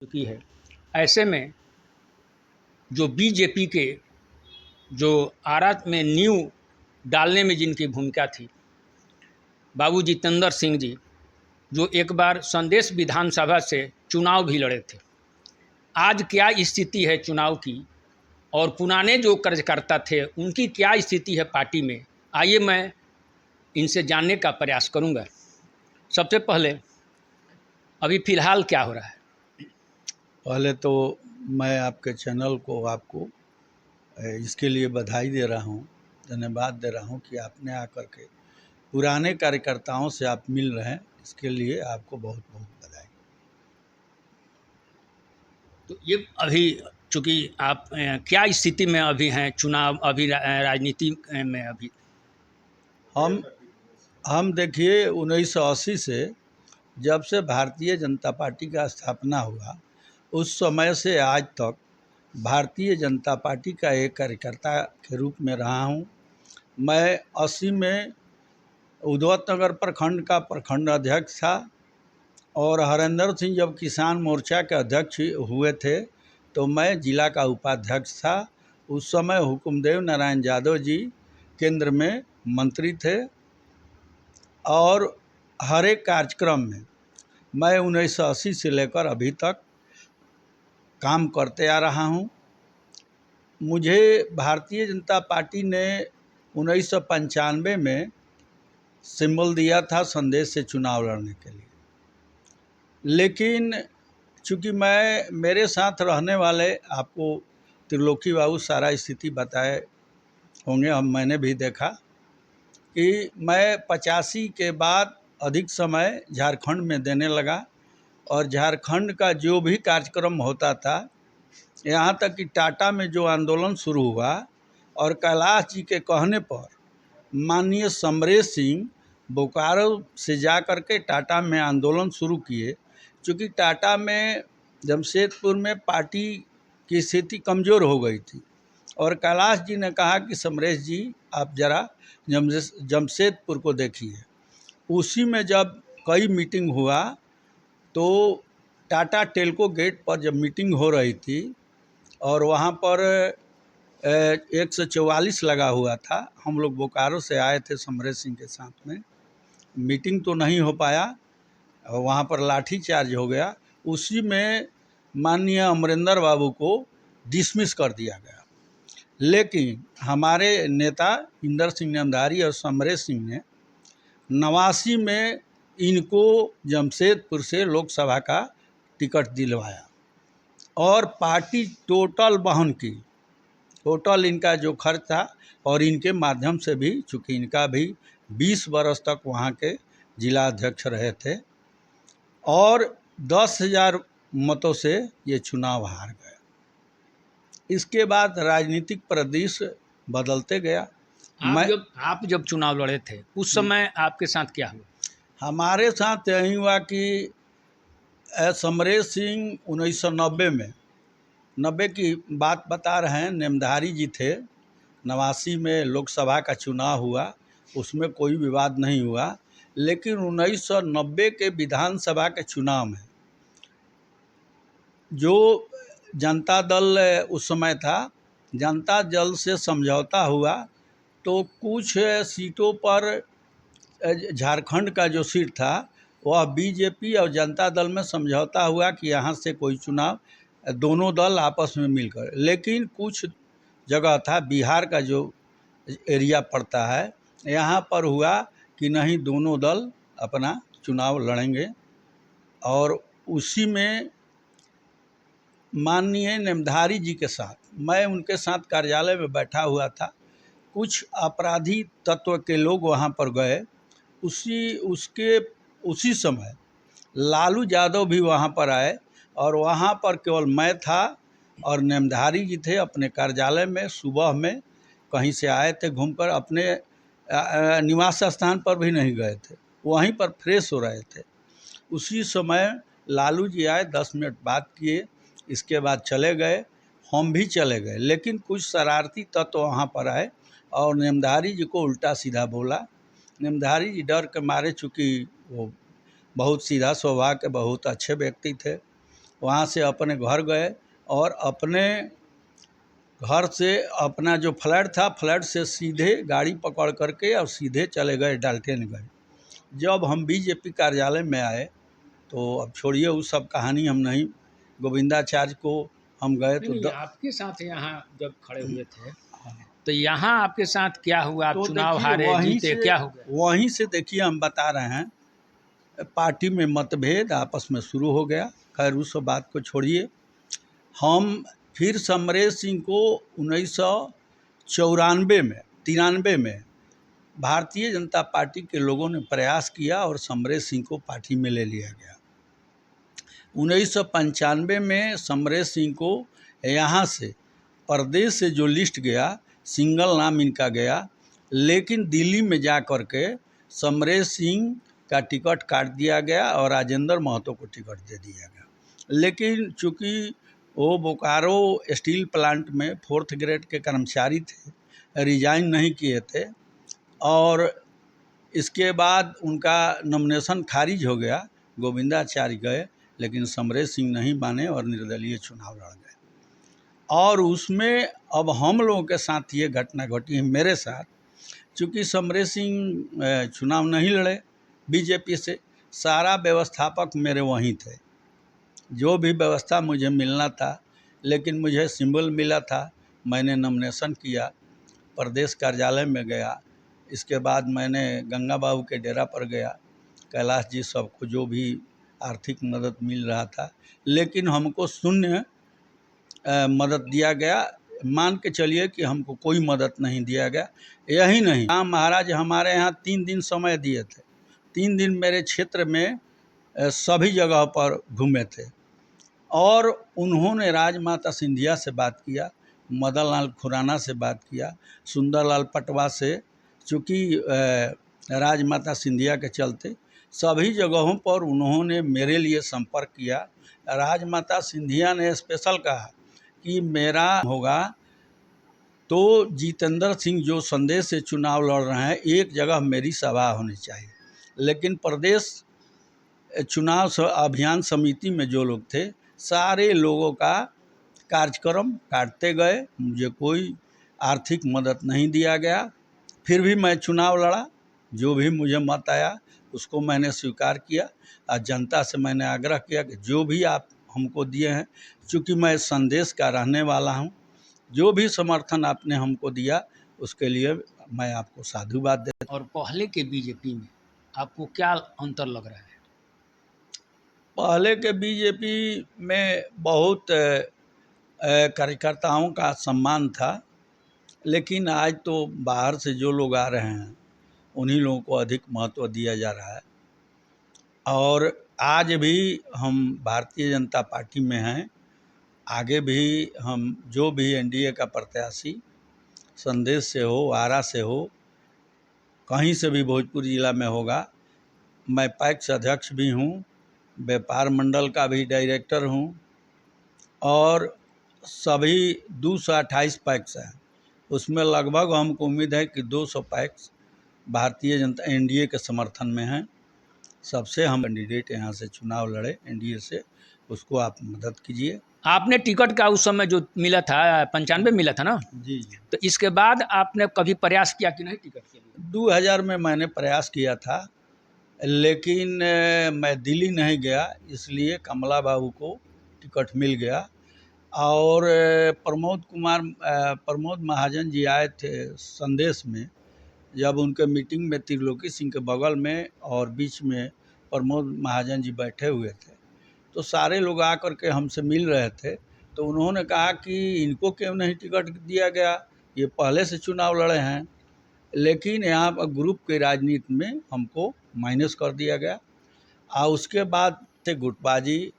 चुकी है। ऐसे में जो बीजेपी के जो आरा में नींव डालने में जिनकी भूमिका थी, बाबू जितेंद्र सिंह जी, जो एक बार संदेश विधानसभा से चुनाव भी लड़े थे। आज क्या स्थिति है चुनाव की और पुराने जो कार्यकर्ता थे उनकी क्या स्थिति है पार्टी में, आइए मैं इनसे जानने का प्रयास करूंगा। सबसे पहले अभी फ़िलहाल क्या हो रहा है? पहले तो मैं आपके चैनल को आपको इसके लिए बधाई दे रहा हूँ, धन्यवाद दे रहा हूँ कि आपने आकर के पुराने कार्यकर्ताओं से आप मिल रहे हैं। इसके लिए आपको बहुत बहुत बधाई। तो ये अभी चूँकि आप क्या स्थिति में अभी हैं चुनाव, अभी राजनीति में अभी? हम देखिए 1980 से जब से भारतीय जनता पार्टी का स्थापना हुआ उस समय से आज तक भारतीय जनता पार्टी का एक कार्यकर्ता के रूप में रहा हूँ। मैं 80 में उद्वत नगर प्रखंड का प्रखंड अध्यक्ष था और हरेंद्र सिंह जब किसान मोर्चा के अध्यक्ष हुए थे तो मैं जिला का उपाध्यक्ष था। उस समय हुकुमदेव नारायण यादव जी केंद्र में मंत्री थे और हर एक कार्यक्रम में मैं 1980 से लेकर अभी तक काम करते आ रहा हूँ। मुझे भारतीय जनता पार्टी ने 1995 में सिंबल दिया था संदेश से चुनाव लड़ने के लिए, लेकिन चूँकि मेरे साथ रहने वाले आपको त्रिलोकी बाबू सारा स्थिति बताए होंगे, मैंने भी देखा कि मैं 85 के बाद अधिक समय झारखंड में देने लगा और झारखंड का जो भी कार्यक्रम होता था, यहाँ तक कि टाटा में जो आंदोलन शुरू हुआ और कैलाश जी के कहने पर माननीय समरेश सिंह बोकारो से जा कर के टाटा में आंदोलन शुरू किए। चूँकि टाटा में जमशेदपुर में पार्टी की स्थिति कमज़ोर हो गई थी और कैलाश जी ने कहा कि समरेश जी आप ज़रा जमशेदपुर को देखिए। उसी में जब कई मीटिंग हुआ तो टाटा टेल्को गेट पर जब मीटिंग हो रही थी और वहाँ पर 144 लगा हुआ था, हम लोग बोकारो से आए थे समरेश सिंह के साथ में, मीटिंग तो नहीं हो पाया, वहाँ पर लाठीचार्ज हो गया। उसी में माननीय अमरिंदर बाबू को डिसमिस कर दिया गया, लेकिन हमारे नेता इंदर सिंह नेमधारी और समरेश सिंह ने 89 में इनको जमशेदपुर से लोकसभा का टिकट दिलवाया और पार्टी टोटल वहन की, टोटल इनका जो खर्च था और इनके माध्यम से भी, चूँकि इनका भी 20 बरस तक वहाँ के जिला अध्यक्ष रहे थे और 10,000 मतों से ये चुनाव हार गए। इसके बाद राजनीतिक परिदृश्य बदलते गया। आप जब चुनाव लड़े थे उस समय आपके साथ क्या हुआ? हमारे साथ यही हुआ कि समरेश सिंह 1990 में, 90 की बात बता रहे हैं, नेमधारी जी थे। 89 में लोकसभा का चुनाव हुआ, उसमें कोई विवाद नहीं हुआ, लेकिन 1990 के विधानसभा के चुनाव में जो जनता दल उस समय था, जनता दल से समझौता हुआ तो कुछ सीटों पर झारखंड का जो सीट था वह बीजेपी और जनता दल में समझौता हुआ कि यहाँ से कोई चुनाव दोनों दल आपस में मिलकर, लेकिन कुछ जगह था बिहार का जो एरिया पड़ता है, यहाँ पर हुआ कि नहीं दोनों दल अपना चुनाव लड़ेंगे और उसी में माननीय नेमधारी जी के साथ मैं उनके साथ कार्यालय में बैठा हुआ था। कुछ अपराधी तत्व के लोग वहाँ पर गए, उसी समय लालू यादव भी वहाँ पर आए और वहाँ पर केवल मैं था और नेमधारी जी थे अपने कार्यालय में। सुबह में कहीं से आए थे घूमकर, अपने निवास स्थान पर भी नहीं गए थे, वहीं पर फ्रेश हो रहे थे। उसी समय लालू जी आए, 10 मिनट बात किए, इसके बाद चले गए, हम भी चले गए, लेकिन कुछ शरारती तत्व वहाँ पर आए और नेमधारी जी को उल्टा सीधा बोला। नेमधारी जी डर के मारे, चूँकि वो बहुत सीधा स्वभाव के बहुत अच्छे व्यक्ति थे, वहाँ से अपने घर गए और अपने घर से अपना जो फ्लैट था, फ्लैट से सीधे गाड़ी पकड़ करके और सीधे चले गए डाल्टनगंज। जब हम बीजेपी कार्यालय में आए तो अब छोड़िए उस सब कहानी, हम नहीं, गोविंदाचार्य को हम गए तो नहीं, आपके साथ यहाँ जब खड़े हुए थे तो यहाँ आपके साथ क्या हुआ? आप तो चुनाव देखिए हारे जीते, क्या हो गया? वहीं से देखिए हम बता रहे हैं, पार्टी में मतभेद आपस में शुरू हो गया। खैर उस बात को छोड़िए। हम फिर समरेश सिंह को 1994 में भारतीय जनता पार्टी के लोगों ने प्रयास किया और समरेश सिंह को पार्टी में ले लिया गया। 1995 में समरेश सिंह को यहाँ से प्रदेश से जो लिस्ट गया, सिंगल नाम इनका गया, लेकिन दिल्ली में जा कर के समरेश सिंह का टिकट काट दिया गया और राजेंद्र महतो को टिकट दे दिया गया। लेकिन चूँकि वो बोकारो स्टील प्लांट में 4th ग्रेड के कर्मचारी थे, रिजाइन नहीं किए थे और इसके बाद उनका नॉमिनेशन खारिज हो गया। गोविंदाचार्य गए लेकिन समरेश सिंह नहीं माने और निर्दलीय चुनाव लड़ गए। और उसमें अब हम लोगों के साथ ये घटना घटी है मेरे साथ। चूँकि समरेश सिंह चुनाव नहीं लड़े बीजेपी से, सारा व्यवस्थापक मेरे वहीं थे, जो भी व्यवस्था मुझे मिलना था, लेकिन मुझे सिंबल मिला था। मैंने नॉमिनेशन किया, प्रदेश कार्यालय में गया, इसके बाद मैंने गंगा बाबू के डेरा पर गया, कैलाश जी सबको जो भी आर्थिक मदद मिल रहा था, लेकिन हमको शून्य मदद दिया गया। मान के चलिए कि हमको कोई मदद नहीं दिया गया। यही नहीं, राम महाराज हमारे यहाँ 3 दिन समय दिए थे। 3 दिन मेरे क्षेत्र में सभी जगह पर घूमे थे और उन्होंने राजमाता सिंधिया से बात किया, मदन लाल खुराना से बात किया, सुंदरलाल पटवा से, चूँकि राजमाता सिंधिया के चलते सभी जगहों पर उन्होंने मेरे लिए संपर्क किया। राजमाता सिंधिया ने स्पेशल कहा कि मेरा होगा तो जितेंद्र सिंह जो संदेश से चुनाव लड़ रहे हैं, एक जगह मेरी सभा होनी चाहिए। लेकिन प्रदेश चुनाव अभियान समिति में जो लोग थे, सारे लोगों का कार्यक्रम काटते गए, मुझे कोई आर्थिक मदद नहीं दिया गया। फिर भी मैं चुनाव लड़ा, जो भी मुझे मत आया उसको मैंने स्वीकार किया और जनता से मैंने आग्रह किया कि जो भी आप हमको दिए हैं, चूँकि मैं संदेश का रहने वाला हूं, जो भी समर्थन आपने हमको दिया उसके लिए मैं आपको साधुवाद देता हूं। और पहले के बीजेपी में आपको क्या अंतर लग रहा है? पहले के बीजेपी में बहुत कार्यकर्ताओं का सम्मान था, लेकिन आज तो बाहर से जो लोग आ रहे हैं उन्हीं लोगों को अधिक महत्व दिया जा रहा है। और आज भी हम भारतीय जनता पार्टी में हैं, आगे भी हम जो भी एनडीए का प्रत्याशी संदेश से हो, आरा से हो, कहीं से भी भोजपुर जिला में होगा, मैं पैक्स अध्यक्ष भी हूँ, व्यापार मंडल का भी डायरेक्टर हूँ और सभी 228 पैक्स हैं, उसमें लगभग हमको उम्मीद है कि 200 पैक्स भारतीय जनता एनडीए के समर्थन में हैं। सबसे हम कैंडिडेट यहाँ से चुनाव लड़े एनडीए से, उसको आप मदद कीजिए। आपने टिकट का उस समय जो मिला था 95 मिला था ना? जी। तो इसके बाद आपने कभी प्रयास किया कि नहीं टिकट के लिए? 2000 में मैंने प्रयास किया था, लेकिन मैं दिल्ली नहीं गया, इसलिए कमला बाबू को टिकट मिल गया। और प्रमोद महाजन जी आए थे संदेश में, जब उनके मीटिंग में त्रिलोकी सिंह के बगल में और बीच में प्रमोद महाजन जी बैठे हुए थे, तो सारे लोग आकर के हमसे मिल रहे थे, तो उन्होंने कहा कि इनको क्यों नहीं टिकट दिया गया, ये पहले से चुनाव लड़े हैं। लेकिन यहाँ पर ग्रुप के राजनीति में हमको माइनस कर दिया गया और उसके बाद से गुटबाजी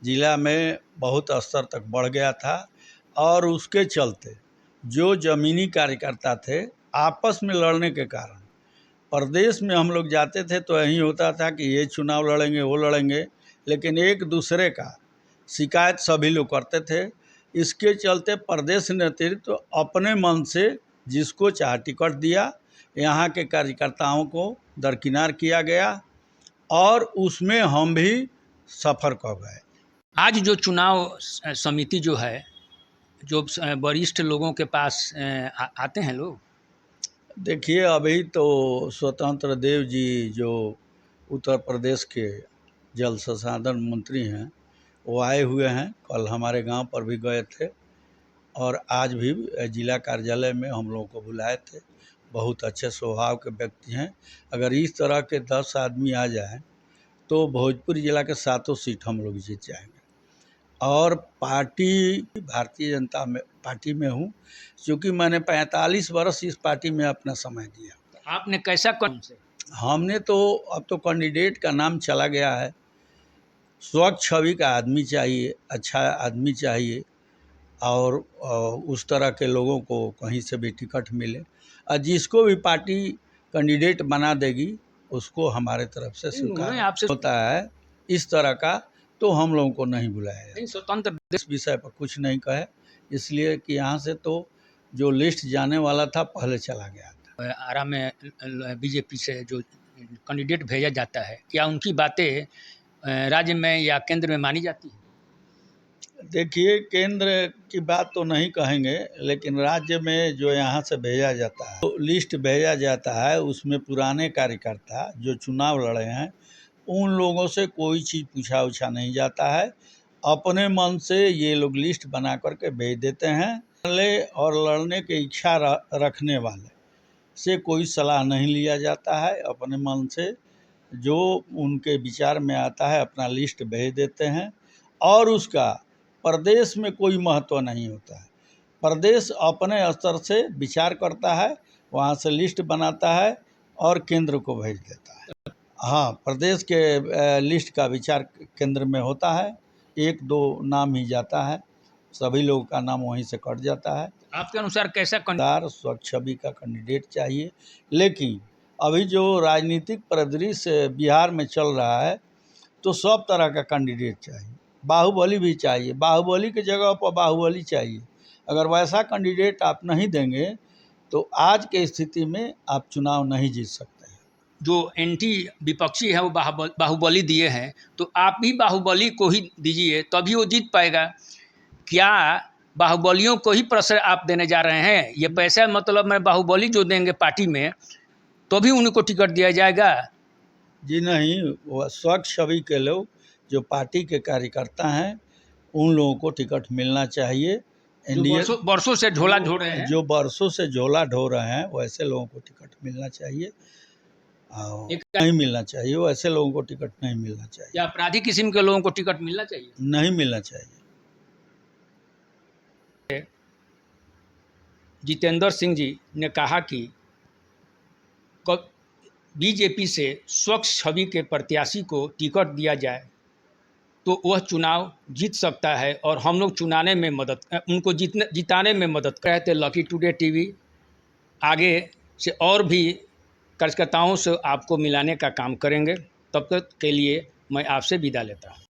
जिला में बहुत स्तर तक बढ़ गया था और उसके चलते जो ज़मीनी कार्यकर्ता थे, आपस में लड़ने के कारण प्रदेश में हम लोग जाते थे तो यही होता था कि ये चुनाव लड़ेंगे, वो लड़ेंगे, लेकिन एक दूसरे का शिकायत सभी लोग करते थे। इसके चलते प्रदेश नेतृत्व तो अपने मन से जिसको चाहे टिकट दिया, यहाँ के कार्यकर्ताओं को दरकिनार किया गया और उसमें हम भी सफ़र कर गए। आज जो चुनाव समिति जो है, जो वरिष्ठ लोगों के पास आते हैं लोग। देखिए, अभी तो स्वतंत्र देव जी जो उत्तर प्रदेश के जल संसाधन मंत्री हैं, वो आए हुए हैं। कल हमारे गांव पर भी गए थे और आज भी जिला कार्यालय में हम लोगों को बुलाए थे। बहुत अच्छे स्वभाव के व्यक्ति हैं। अगर इस तरह के 10 आदमी आ जाएं तो भोजपुर जिला के 7 सीट हम लोग जीत जाएंगे। और भारतीय जनता पार्टी में हूँ, क्योंकि मैंने 45 वर्ष इस पार्टी में अपना समय दिया। आपने कैसा कौन से? हमने तो अब तो कैंडिडेट का नाम चला गया है। स्वच्छ छवि का आदमी चाहिए, अच्छा आदमी चाहिए, और उस तरह के लोगों को कहीं से भी टिकट मिले, और जिसको भी पार्टी कैंडिडेट बना देगी उसको हमारे तरफ से स्वीकार आपसे होता है। इस तरह का तो हम लोगों को नहीं बुलाया जाए। स्वतंत्र इस विषय पर कुछ नहीं कहे, इसलिए कि यहाँ से तो जो लिस्ट जाने वाला था पहले चला गया था। आरा में बीजेपी से जो कैंडिडेट भेजा जाता है, क्या उनकी बातें राज्य में या केंद्र में मानी जाती है? देखिए, केंद्र की बात तो नहीं कहेंगे, लेकिन राज्य में जो यहाँ से भेजा जाता है, तो लिस्ट भेजा जाता है, उसमें पुराने कार्यकर्ता जो चुनाव लड़े हैं उन लोगों से कोई चीज़ पूछा उछा नहीं जाता है। अपने मन से ये लोग लिस्ट बना करके भेज देते हैं। और लड़ने की इच्छा रखने वाले से कोई सलाह नहीं लिया जाता है। अपने मन से जो उनके विचार में आता है अपना लिस्ट भेज देते हैं, और उसका प्रदेश में कोई महत्व नहीं होता है। प्रदेश अपने स्तर से विचार करता है, वहाँ से लिस्ट बनाता है और केंद्र को भेज देता है। हाँ, प्रदेश के लिस्ट का विचार केंद्र में होता है। 1-2 नाम ही जाता है, सभी लोगों का नाम वहीं से कट जाता है। आपके अनुसार कैसा स्वच्छ छवि का कैंडिडेट चाहिए, लेकिन अभी जो राजनीतिक परिदृश्य बिहार में चल रहा है तो सब तरह का कैंडिडेट चाहिए। बाहुबली भी चाहिए, बाहुबली की जगह पर बाहुबली चाहिए। अगर वैसा कैंडिडेट आप नहीं देंगे तो आज के स्थिति में आप चुनाव नहीं जीत सकते हैं। जो एंटी विपक्षी है वो बाहुबली दिए हैं, तो आप भी बाहुबली को ही दीजिए, तभी वो जीत पाएगा। क्या बाहुबलियों को ही प्रेशर आप देने जा रहे हैं? ये पैसा मतलब मैं बाहुबली जो देंगे पार्टी में तो भी उनको टिकट दिया जाएगा? जी नहीं, वो स्वच्छ छवि के लोग जो पार्टी के कार्यकर्ता हैं उन लोगों को टिकट मिलना चाहिए। वर्षों से झोला ढो रहे हैं, जो वर्षों से झोला ढो रहे हैं वैसे लोगों को टिकट मिलना चाहिए, नहीं मिलना चाहिए। वैसे लोगों को टिकट नहीं मिलना चाहिए। या अपराधी किस्म के लोगों को टिकट मिलना चाहिए? नहीं मिलना चाहिए। जितेंद्र सिंह जी ने कहा कि बीजेपी से स्वच्छ छवि के प्रत्याशी को टिकट दिया जाए तो वह चुनाव जीत सकता है, और हम लोग चुनाने में उनको जिताने में मदद करते। लकी टुडे टीवी आगे से और भी कार्यकर्ताओं से आपको मिलाने का काम करेंगे। तब तक के लिए मैं आपसे विदा लेता हूँ।